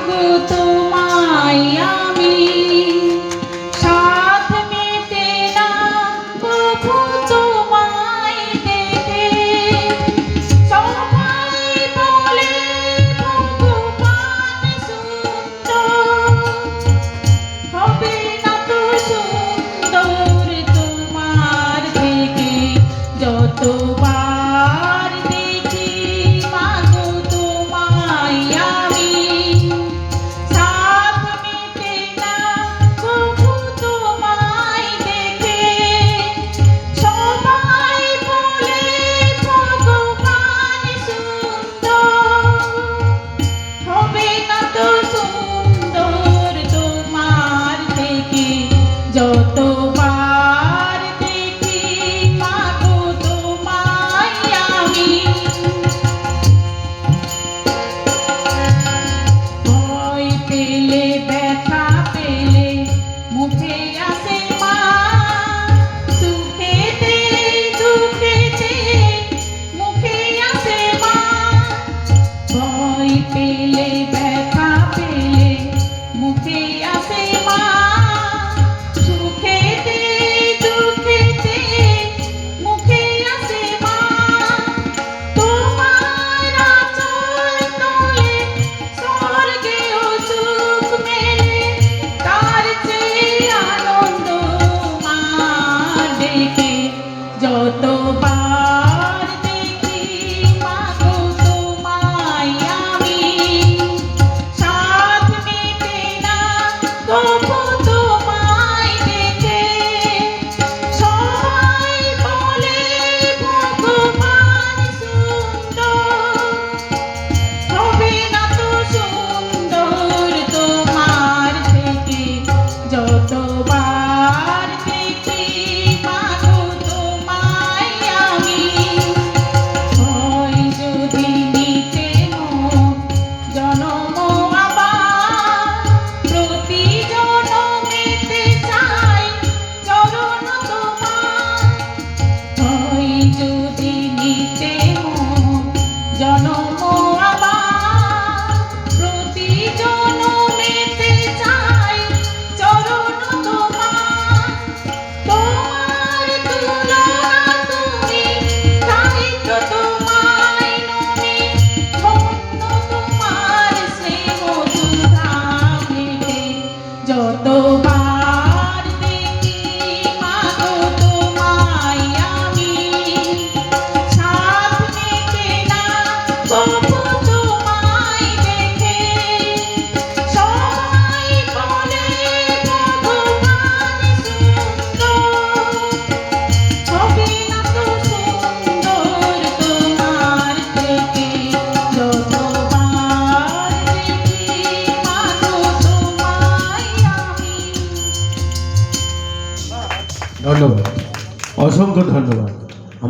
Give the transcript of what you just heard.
মাগো তোমায় আমি সাথ মেটে না প্রভু তোমায় দেখে সবাই বলে ভগবান সুন্দর হবে না তো সুন্দর তোমার থেকে যতবার দেখি মাগো তোমায় আমি সাথ মেটে না প্রভু তোমায় দেখে সবাই বলে ভগবান সুন্দর হবে না তো সুন্দর তোমার থেকে যতবার দেখি মাগো তোমায় আমি ভয় পেলে ব্যথা পেলে মুখে আসে মা সুখেতে দুঃখেতে মুখে আসে মা ভয় পেলে ব্যথা পেলে মুখে আসে মা সুখেতে দুঃখেতে মুখে আসে মা তোমার আঁচল তলে স্বর্গেও সুখ মেলে তার চেয়ে আনন্দ মা দেখে যতবার দেখি মাগো তোমায় আমি সাথ মেটে না তবু তোমায় দেখে সবাই বলে ভগবান সুন্দর হবে না তো সুন্দর তোমার থেকে যতবার দেখি মাগো তোমায় আমি হয় যদি নিতে জনম আবার প্রতি জনমেতে চাই চরণ তোমার হয় যদি নিতে জনম আবার প্রতি জনমেতে চাই চরণ তোমার তোমার তুলনা তুমি তাই তো তোমায় নমি ধন্য তোমার স্নেহ সুধা মেটে যতবার দেখি মাগো তোমায় আমি সাথ মেটে না তবু তোমায় দেখে সবাই বলে ভগবান সুন্দর হবে না তো সুন্দর তোমার থেকে যতবার দেখি মাগো তোমায় আমি ধন্যবাদ, অসংখ্য ধন্যবাদ।